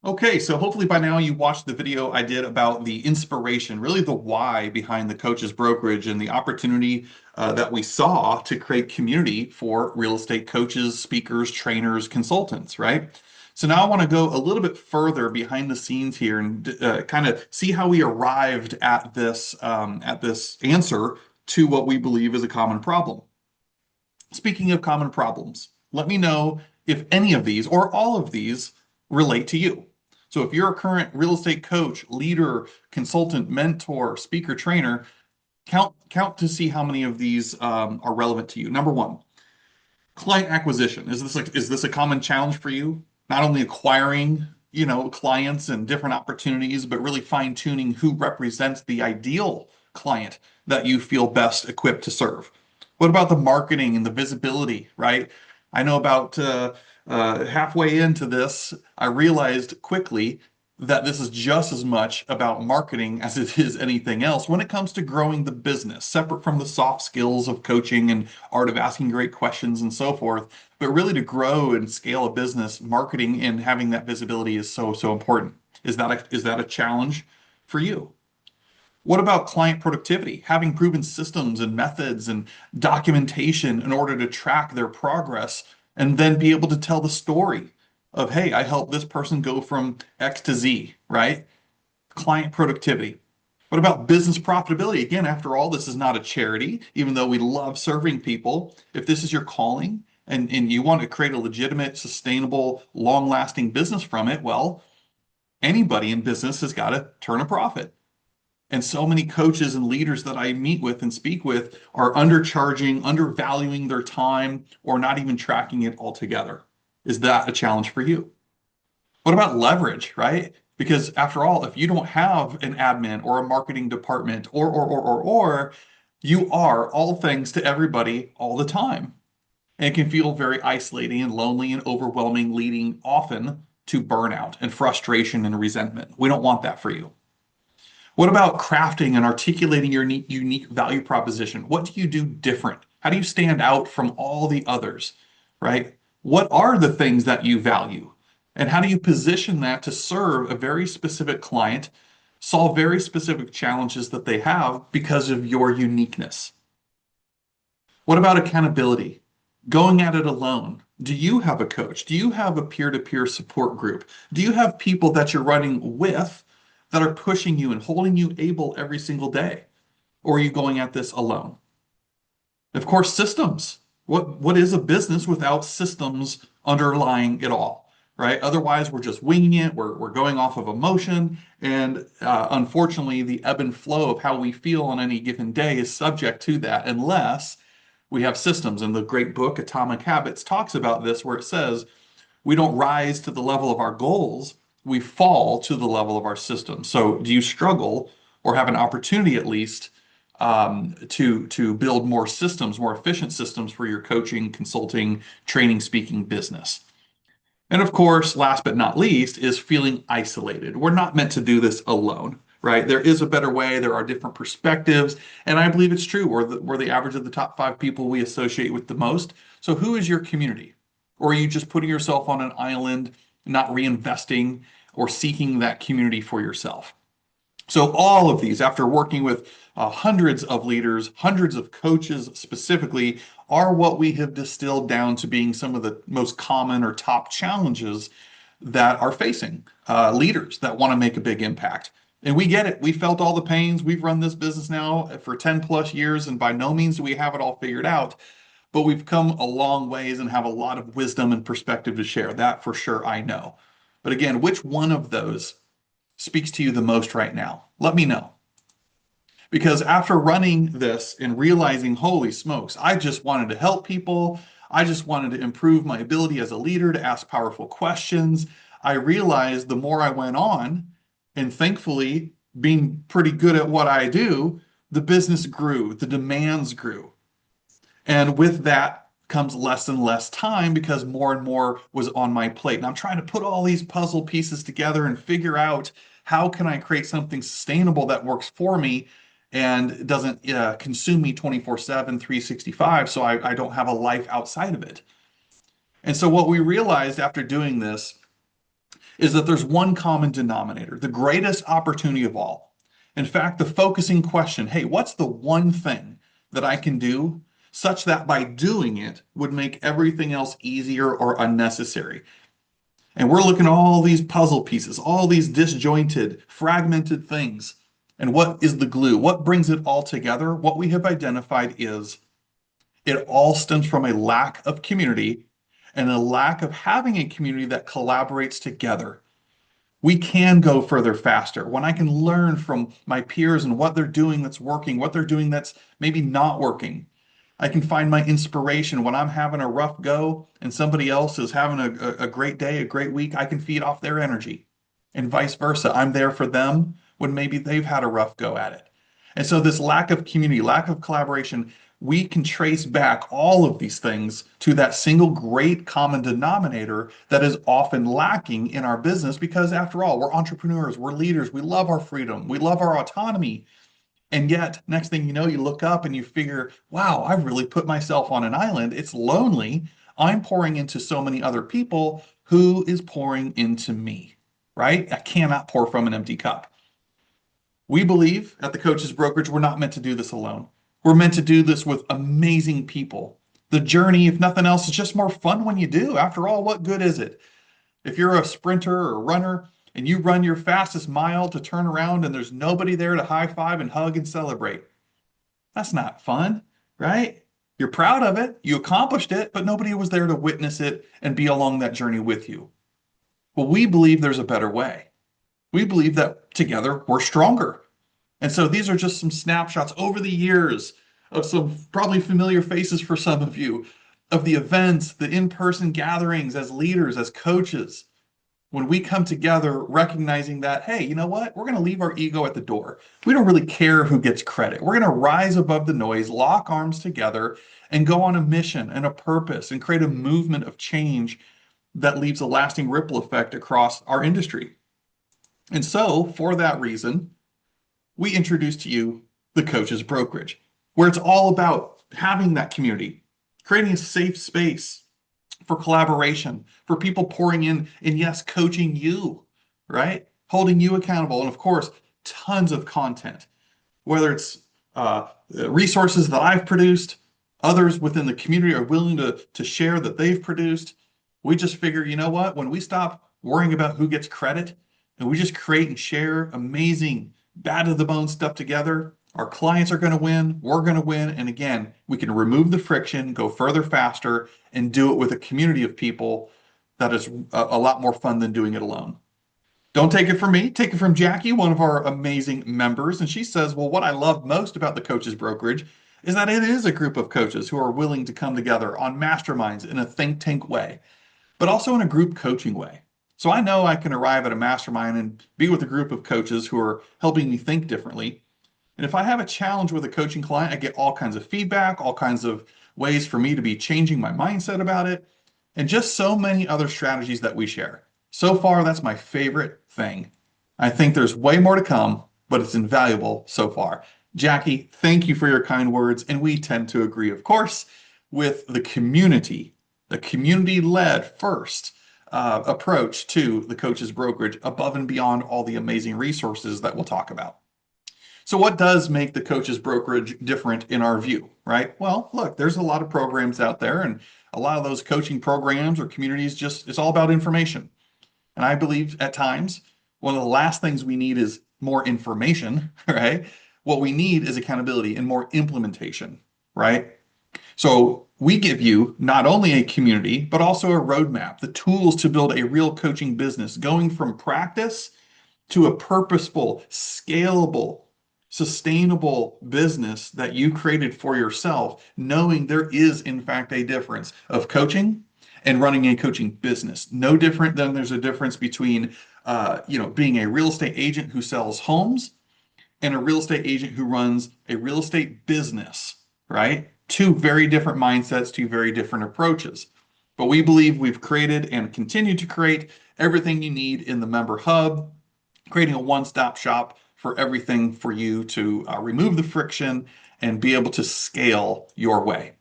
Okay, so hopefully by now you watched the video I did about the inspiration, really the why behind the Coaches Brokerage and the opportunity that we saw to create community for real estate coaches, speakers, trainers, consultants, right? So now I want to go a little bit further behind the scenes here and kind of see how we arrived at this answer to what we believe is a common problem. Speaking of common problems, let me know if any of these or all of these relate to you. So if you're a current real estate coach, leader, consultant, mentor, speaker, trainer, count to see how many of these are relevant to you. Number one, client acquisition. Is this a common challenge for you? Not only acquiring, clients and different opportunities, but really fine-tuning who represents the ideal client that you feel best equipped to serve. What about the marketing and the visibility, right? I know about halfway into this, I realized quickly that this is just as much about marketing as it is anything else when it comes to growing the business, separate from the soft skills of coaching and art of asking great questions and so forth. But really, to grow and scale a business, marketing and having that visibility is so important. Is that a challenge for you? What about client productivity? Having proven systems and methods and documentation in order to track their progress and then be able to tell the story of, hey, I helped this person go from X to Z, right? Client productivity. What about business profitability? Again, after all, this is not a charity, even though we love serving people. If this is your calling and you want to create a legitimate, sustainable, long-lasting business from it, well, anybody in business has got to turn a profit. And so many coaches and leaders that I meet with and speak with are undercharging, undervaluing their time, or not even tracking it altogether. Is that a challenge for you? What about leverage, right? Because after all, if you don't have an admin or a marketing department or, you are all things to everybody all the time. And it can feel very isolating and lonely and overwhelming, leading often to burnout and frustration and resentment. We don't want that for you. What about crafting and articulating your unique value proposition? What do you do different? How do you stand out from all the others, right? What are the things that you value? And how do you position that to serve a very specific client, solve very specific challenges that they have because of your uniqueness? What about accountability? Going at it alone. Do you have a coach? Do you have a peer-to-peer support group? Do you have people that you're running with that are pushing you and holding you able every single day? Or are you going at this alone? Of course, systems. What is a business without systems underlying it all, right? Otherwise, we're just winging it. We're going off of emotion. And unfortunately, the ebb and flow of how we feel on any given day is subject to that unless we have systems. And the great book, Atomic Habits, talks about this, where it says, we don't rise to the level of our goals, we fall to the level of our system. So do you struggle or have an opportunity at least to build more systems, more efficient systems for your coaching, consulting, training, speaking business? And of course, last but not least, is feeling isolated. We're not meant to do this alone, right? There is a better way. There are different perspectives. And I believe it's true. We're the average of the top 5 people we associate with the most. So who is your community? Or are you just putting yourself on an island, not reinvesting or seeking that community for yourself? So all of these, after working with hundreds of leaders, hundreds of coaches specifically, are what we have distilled down to being some of the most common or top challenges that are facing leaders that want to make a big impact. And we get it. We felt all the pains. We've run this business now for 10 plus years, and by no means do we have it all figured out. But we've come a long ways and have a lot of wisdom and perspective to share. That for sure I know. But again, which one of those speaks to you the most right now? Let me know. Because after running this and realizing, holy smokes, I just wanted to help people. I just wanted to improve my ability as a leader to ask powerful questions. I realized the more I went on, and thankfully, being pretty good at what I do, the business grew, the demands grew. And with that comes less and less time because more and more was on my plate. And I'm trying to put all these puzzle pieces together and figure out how can I create something sustainable that works for me and doesn't consume me 24/7, 365, so I don't have a life outside of it. And so what we realized after doing this is that there's one common denominator, the greatest opportunity of all. In fact, the focusing question, hey, what's the one thing that I can do such that by doing it would make everything else easier or unnecessary? And we're looking at all these puzzle pieces, all these disjointed, fragmented things. And what is the glue? What brings it all together? What we have identified is it all stems from a lack of community and a lack of having a community that collaborates together. We can go further faster when I can learn from my peers and what they're doing that's working, what they're doing that's maybe not working. I can find my inspiration when I'm having a rough go and somebody else is having a great day, a great week. I can feed off their energy and vice versa. I'm there for them when maybe they've had a rough go at it. And so this lack of community, lack of collaboration, we can trace back all of these things to that single great common denominator that is often lacking in our business because after all, we're entrepreneurs, we're leaders, we love our freedom, we love our autonomy. And yet, next thing you know, you look up and you figure, wow, I've really put myself on an island. It's lonely. I'm pouring into so many other people. Who is pouring into me? Right? I cannot pour from an empty cup. We believe at the Coaches Brokerage, we're not meant to do this alone. We're meant to do this with amazing people. The journey, if nothing else, is just more fun when you do. After all, what good is it? If you're a sprinter or a runner and you run your fastest mile to turn around and there's nobody there to high five and hug and celebrate, that's not fun, right? You're proud of it, you accomplished it, but nobody was there to witness it and be along that journey with you. Well, we believe there's a better way. We believe that together we're stronger. And so these are just some snapshots over the years of some probably familiar faces for some of you, of the events, the in-person gatherings as leaders, as coaches, when we come together recognizing that, hey, you know what? We're going to leave our ego at the door. We don't really care who gets credit. We're going to rise above the noise, lock arms together, and go on a mission and a purpose and create a movement of change that leaves a lasting ripple effect across our industry. And so, for that reason, we introduce to you the Coaches Brokerage, where it's all about having that community, creating a safe space for collaboration, for people pouring in and yes, coaching you, right? Holding you accountable. And of course, tons of content, whether it's resources that I've produced, others within the community are willing to share that they've produced. We just figure, you know what? When we stop worrying about who gets credit and we just create and share amazing, bad to the bone stuff together, our clients are going to win, we're going to win. And again, we can remove the friction, go further faster, and do it with a community of people that is a lot more fun than doing it alone. Don't take it from me, take it from Jackie, one of our amazing members. And she says, well, what I love most about the Coaches Brokerage is that it is a group of coaches who are willing to come together on masterminds in a think tank way, but also in a group coaching way. So I know I can arrive at a mastermind and be with a group of coaches who are helping me think differently. And if I have a challenge with a coaching client, I get all kinds of feedback, all kinds of ways for me to be changing my mindset about it, and just so many other strategies that we share. So far, that's my favorite thing. I think there's way more to come, but it's invaluable so far. Jackie, thank you for your kind words, and we tend to agree, of course, with the community-led first approach to the Coaches Brokerage above and beyond all the amazing resources that we'll talk about. So what does make the Coaches Brokerage different in our view, right? Well, look, there's a lot of programs out there and a lot of those coaching programs or communities just, it's all about information. And I believe at times, one of the last things we need is more information, right? What we need is accountability and more implementation, right? So we give you not only a community, but also a roadmap, the tools to build a real coaching business, going from practice to a purposeful, scalable, sustainable business that you created for yourself, knowing there is in fact a difference of coaching and running a coaching business. No different than there's a difference between being a real estate agent who sells homes and a real estate agent who runs a real estate business, right? Two very different mindsets, two very different approaches. But we believe we've created and continue to create everything you need in the member hub, creating a one-stop shop for everything for you to remove the friction and be able to scale your way.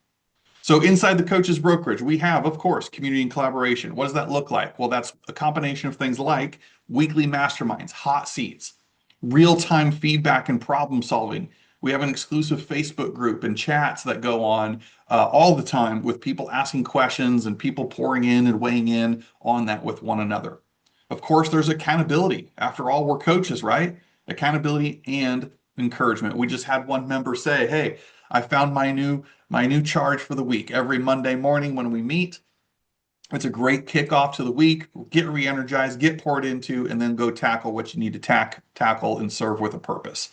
So inside the Coaches Brokerage, we have, of course, community and collaboration. What does that look like? Well, that's a combination of things like weekly masterminds, hot seats, real-time feedback and problem solving. We have an exclusive Facebook group and chats that go on all the time with people asking questions and people pouring in and weighing in on that with one another. Of course, there's accountability. After all, we're coaches, right? Accountability and encouragement. We just had one member say, "Hey, I found my new charge for the week. Every Monday morning when we meet, it's a great kickoff to the week. Get re-energized, get poured into, and then go tackle what you need to tackle and serve with a purpose."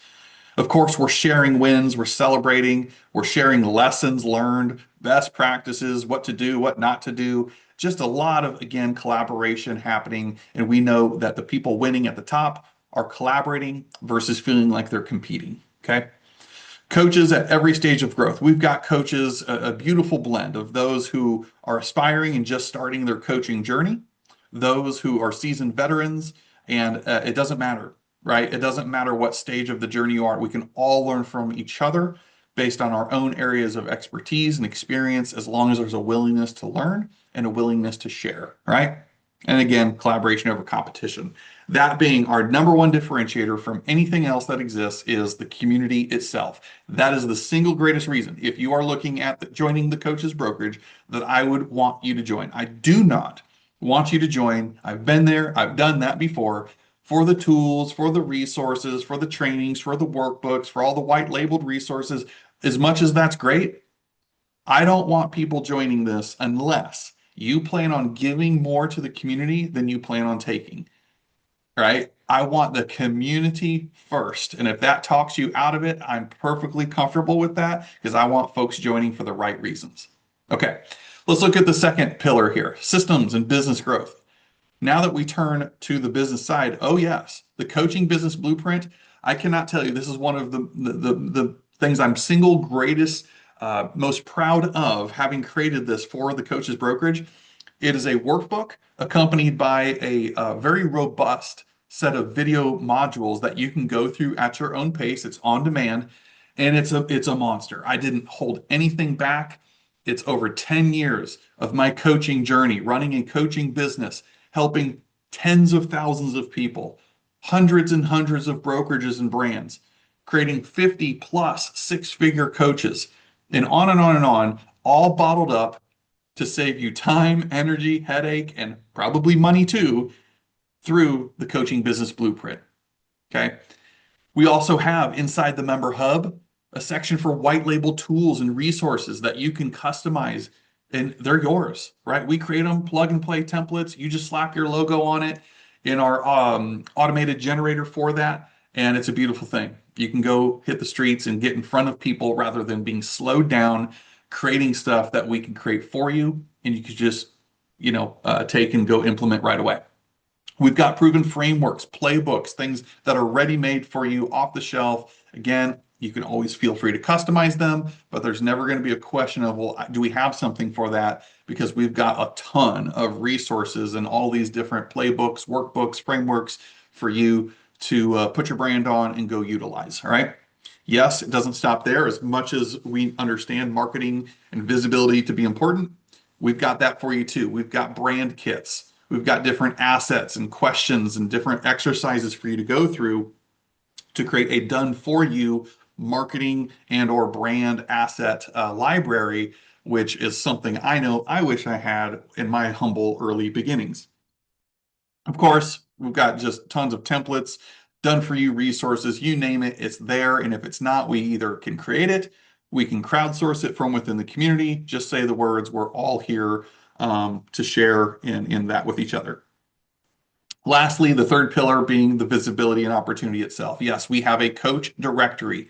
Of course, we're sharing wins, we're celebrating, we're sharing lessons learned, best practices, what to do, what not to do. Just a lot of, again, collaboration happening. And we know that the people winning at the top are collaborating versus feeling like they're competing. Okay. Coaches at every stage of growth. We've got coaches, a beautiful blend of those who are aspiring and just starting their coaching journey, those who are seasoned veterans, and it doesn't matter, right? It doesn't matter what stage of the journey you are. We can all learn from each other based on our own areas of expertise and experience, as long as there's a willingness to learn and a willingness to share, right? And again, collaboration over competition. That being our number one differentiator from anything else that exists is the community itself. That is the single greatest reason, if you are looking at joining the Coaches Brokerage, that I would want you to join. I do not want you to join. I've been there, I've done that before, for the tools, for the resources, for the trainings, for the workbooks, for all the white labeled resources. As much as that's great, I don't want people joining this unless you plan on giving more to the community than you plan on taking, right? I want the community first. And if that talks you out of it, I'm perfectly comfortable with that because I want folks joining for the right reasons. Okay, let's look at the second pillar here, systems and business growth. Now that we turn to the business side, oh yes, the coaching business blueprint. I cannot tell you, this is one of the things I'm single greatest, most proud of having created this for the Coaches Brokerage. It is a workbook accompanied by a very robust set of video modules that you can go through at your own pace. It's on demand, and it's a monster. I didn't hold anything back. It's over 10 years of my coaching journey, running a coaching business, helping tens of thousands of people, hundreds and hundreds of brokerages and brands, creating 50 plus six-figure coaches, and on and on and on, all bottled up to save you time, energy, headache, and probably money too, through the coaching business blueprint. Okay. We also have inside the member hub a section for white label tools and resources that you can customize, and they're yours, right? We create them, plug and play templates. You just slap your logo on it in our automated generator for that, and it's a beautiful thing. You can go hit the streets and get in front of people rather than being slowed down, creating stuff that we can create for you, and you can just, take and go implement right away. We've got proven frameworks, playbooks, things that are ready-made for you off the shelf. Again, you can always feel free to customize them, but there's never going to be a question of, well, do we have something for that? Because we've got a ton of resources and all these different playbooks, workbooks, frameworks for you to put your brand on and go utilize. All right. Yes, it doesn't stop there. As much as we understand marketing and visibility to be important, we've got that for you too. We've got brand kits. We've got different assets and questions and different exercises for you to go through to create a done for you marketing and or brand asset library, which is something I know I wish I had in my humble early beginnings. Of course, we've got just tons of templates, done for you resources, you name it, it's there. And if it's not, we either can create it, we can crowdsource it from within the community, just say the words, we're all here to share in that with each other. Lastly, the third pillar being the visibility and opportunity itself. Yes, we have a coach directory.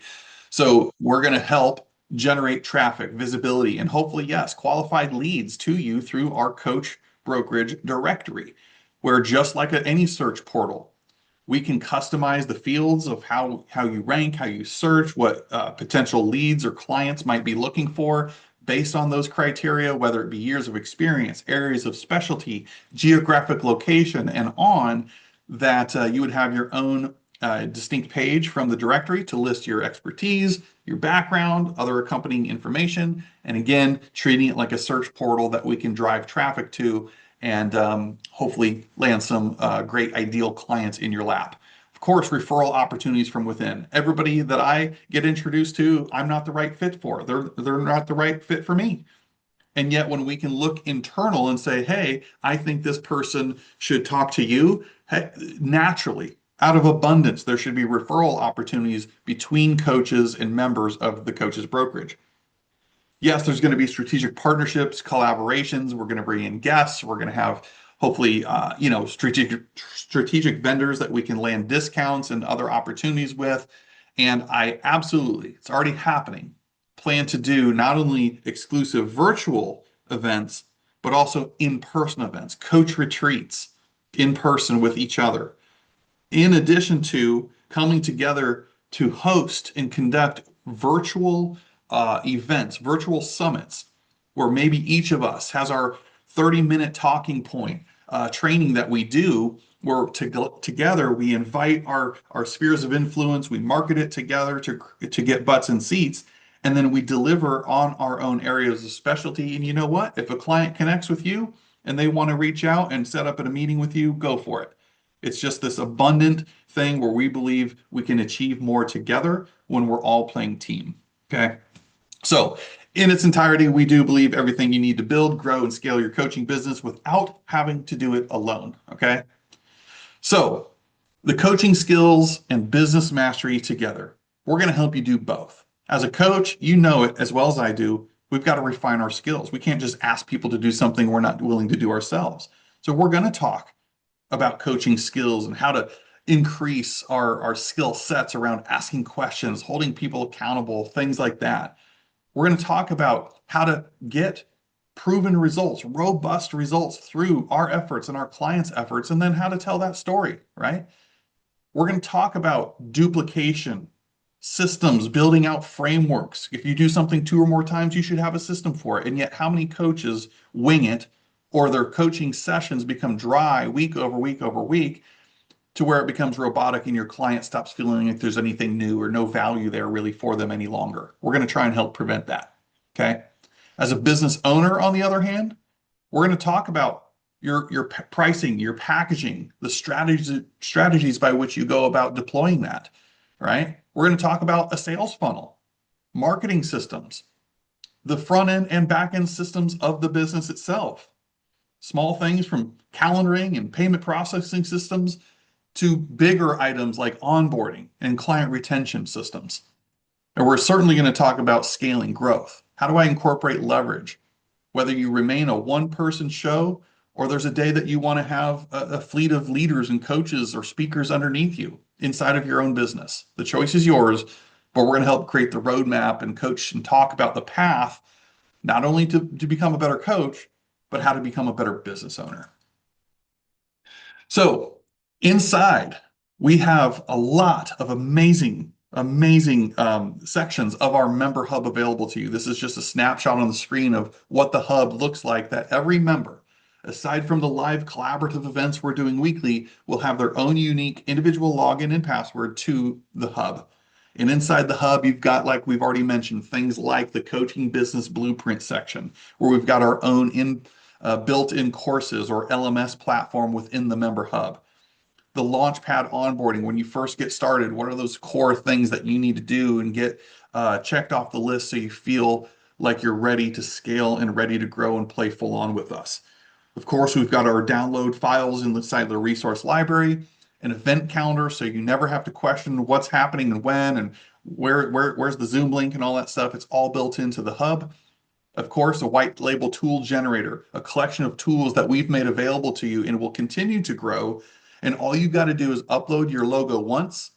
So we're going to help generate traffic, visibility, and hopefully, yes, qualified leads to you through our coach brokerage directory, where just like any search portal, we can customize the fields of how you rank, how you search, what potential leads or clients might be looking for based on those criteria, whether it be years of experience, areas of specialty, geographic location, and on that you would have your own distinct page from the directory to list your expertise, your background, other accompanying information, and again, treating it like a search portal that we can drive traffic to and hopefully land some great ideal clients in your lap. Of course, referral opportunities from within. Everybody that I get introduced to, I'm not the right fit for. They're not the right fit for me. And yet, when we can look internal and say, hey, I think this person should talk to you, hey, naturally, out of abundance, there should be referral opportunities between coaches and members of the coaches brokerage. Yes, there's going to be strategic partnerships, collaborations. We're going to bring in guests. We're going to have hopefully, strategic vendors that we can land discounts and other opportunities with. And I absolutely, it's already happening, plan to do not only exclusive virtual events, but also in-person events, coach retreats in person with each other, in addition to coming together to host and conduct virtual events, virtual summits, where maybe each of us has our 30-minute talking point training that we do, where together we invite our spheres of influence, we market it together to get butts and seats, and then we deliver on our own areas of specialty. And you know what? If a client connects with you and they want to reach out and set up a meeting with you, go for it. It's just this abundant thing where we believe we can achieve more together when we're all playing team. Okay. So in its entirety, we do believe everything you need to build, grow, and scale your coaching business without having to do it alone. Okay. So the coaching skills and business mastery together, we're going to help you do both. As a coach, you know it as well as I do. We've got to refine our skills. We can't just ask people to do something we're not willing to do ourselves. So we're going to talk about coaching skills and how to increase our skill sets around asking questions, holding people accountable, things like that. We're going to talk about how to get proven results, robust results through our efforts and our clients' efforts, and then how to tell that story, right? We're going to talk about duplication, systems, building out frameworks. If you do something 2 or more times, you should have a system for it. And yet, how many coaches wing it, or their coaching sessions become dry week over week over week to where it becomes robotic and your client stops feeling like there's anything new or no value there really for them any longer? We're going to try and help prevent that. Okay. As a business owner, on the other hand, we're going to talk about your pricing, your packaging, the strategies by which you go about deploying that, right? We're going to talk about a sales funnel, marketing systems, the front end and back end systems of the business itself. Small things from calendaring and payment processing systems to bigger items like onboarding and client retention systems. And we're certainly going to talk about scaling growth. How do I incorporate leverage? Whether you remain a one-person show or there's a day that you want to have a fleet of leaders and coaches or speakers underneath you inside of your own business. The choice is yours, but we're going to help create the roadmap and coach and talk about the path, not only to become a better coach, but how to become a better business owner. So inside, we have a lot of amazing sections of our member hub available to you. This is just a snapshot on the screen of what the hub looks like, that every member, aside from the live collaborative events we're doing weekly, will have their own unique individual login and password to the hub. And inside the hub, you've got, like we've already mentioned, things like the coaching business blueprint section, where we've got our own built-in courses or LMS platform within the member hub. The Launchpad onboarding, when you first get started, what are those core things that you need to do and get checked off the list so you feel like you're ready to scale and ready to grow and play full on with us. Of course, we've got our download files inside the resource library, an event calendar, so you never have to question what's happening and when and where's the Zoom link and all that stuff. It's all built into the hub. Of course, a white label tool generator, a collection of tools that we've made available to you and will continue to grow. And all you got to do is upload your logo once,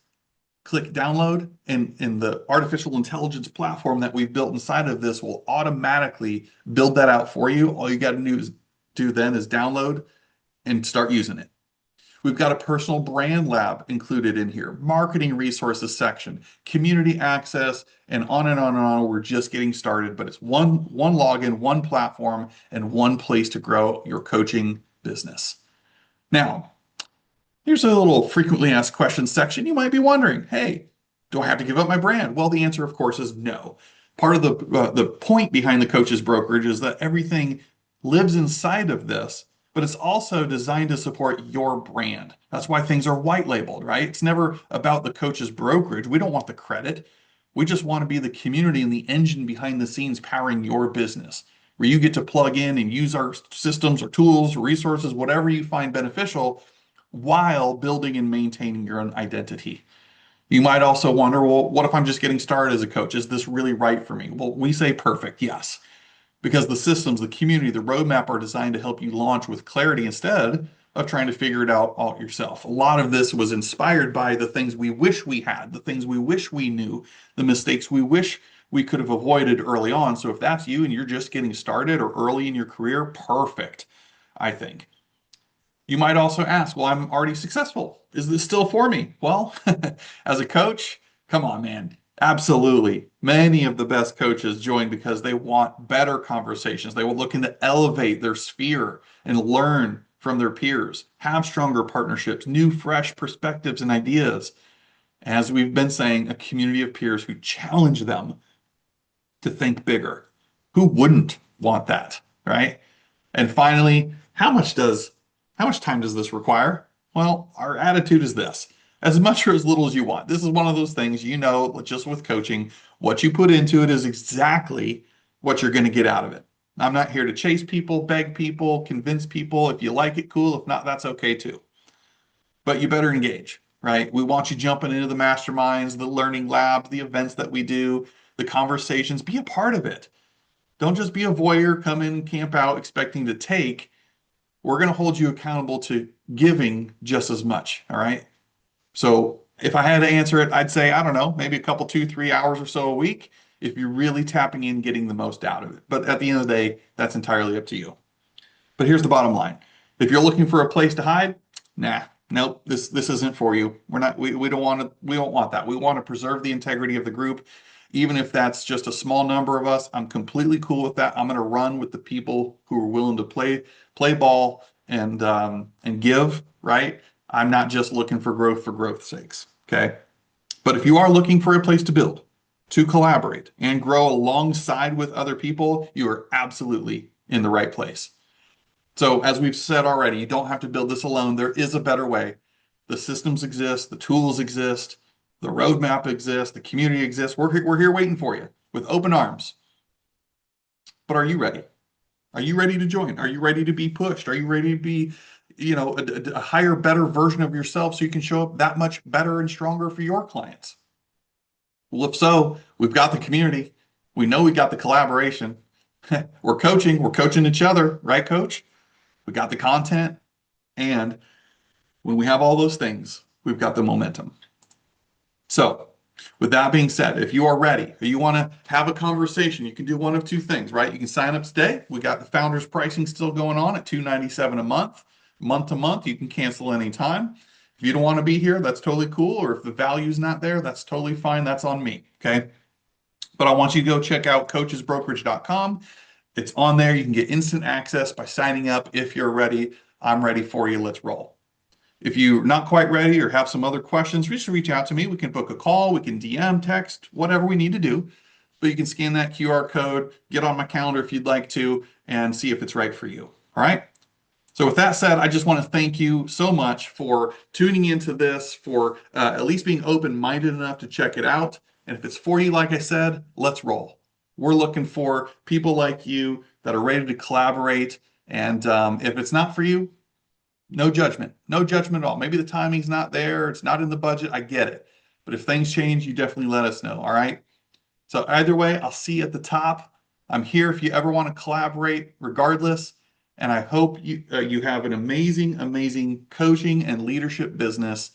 click download, and the artificial intelligence platform that we've built inside of this will automatically build that out for you. All you got to do then is download and start using it. We've got a personal brand lab included in here, marketing resources section, community access, and on and on and on. We're just getting started, but it's one login, one platform, and one place to grow your coaching business. Now, Here's a little frequently asked questions section. You might be wondering, hey, do I have to give up my brand? Well, the answer, of course, is no. Part of the point behind the Coaches Brokerage is that everything lives inside of this, but it's also designed to support your brand. That's why things are white labeled, right? It's never about the Coaches Brokerage. We don't want the credit. We just want to be the community and the engine behind the scenes powering your business, where you get to plug in and use our systems or tools or resources, whatever you find beneficial, while building and maintaining your own identity. You might also wonder, well, what if I'm just getting started as a coach? Is this really right for me? Well, we say perfect, yes, because the systems, the community, the roadmap are designed to help you launch with clarity instead of trying to figure it out all yourself. A lot of this was inspired by the things we wish we had, the things we wish we knew, the mistakes we wish we could have avoided early on. So if that's you and you're just getting started or early in your career, perfect, I think. You might also ask, well, I'm already successful. Is this still for me? Well, as a coach, come on, man. Absolutely. Many of the best coaches join because they want better conversations. They will looking to elevate their sphere and learn from their peers, have stronger partnerships, new, fresh perspectives and ideas. As we've been saying, a community of peers who challenge them to think bigger. Who wouldn't want that, right? And finally, how much time does this require? Well, our attitude is this: as much or as little as you want. This is one of those things, just with coaching, what you put into it is exactly what you're going to get out of it. I'm not here to chase people, beg people, convince people. If you like it, cool. If not, that's okay too. But you better engage, right? We want you jumping into the masterminds, the learning labs, the events that we do, the conversations. Be a part of it. Don't just be a voyeur, come in, camp out, expecting to take. We're going to hold you accountable to giving just as much. All right. So if I had to answer it, I'd say, I don't know, maybe a couple, 2, 3 hours or so a week if you're really tapping in, getting the most out of it. But at the end of the day, that's entirely up to you. But here's the bottom line. If you're looking for a place to hide, nah, nope, this isn't for you. We don't want that. We want to preserve the integrity of the group. Even if that's just a small number of us, I'm completely cool with that. I'm going to run with the people who are willing to play ball and give, right? I'm not just looking for growth's sakes. Okay. But if you are looking for a place to build, to collaborate, and grow alongside with other people, you are absolutely in the right place. So as we've said already, you don't have to build this alone. There is a better way. The systems exist, the tools exist, the roadmap exists, the community exists. We're here waiting for you with open arms. But are you ready? Are you ready to join? Are you ready to be pushed? Are you ready to be, a higher, better version of yourself so you can show up that much better and stronger for your clients? Well, if so, we've got the community. We know we got the collaboration. We're coaching each other, right, coach? We got the content. And when we have all those things, we've got the momentum. So with that being said, if you are ready or you want to have a conversation, you can do one of two things, right? You can sign up today. We got the founders pricing still going on at $297 a month to month. You can cancel anytime. If you don't want to be here, that's totally cool. Or if the value's not there, that's totally fine. That's on me. Okay. But I want you to go check out coachesbrokerage.com. It's on there. You can get instant access by signing up. If you're ready, I'm ready for you. Let's roll. If you're not quite ready or have some other questions, just reach out to me. We can book a call, we can DM, text, whatever we need to do. But you can scan that QR code, get on my calendar if you'd like to, and see if it's right for you. All right. So with that said, I just want to thank you so much for tuning into this, for at least being open-minded enough to check it out. And if it's for you, like I said, let's roll. We're looking for people like you that are ready to collaborate. And if it's not for you, no judgment at all. Maybe the timing's not there. It's not in the budget. I get it. But if things change, you definitely let us know. All right. So either way, I'll see you at the top. I'm here if you ever want to collaborate regardless. And I hope you have an amazing coaching and leadership business,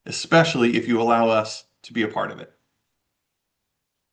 especially if you allow us to be a part of it.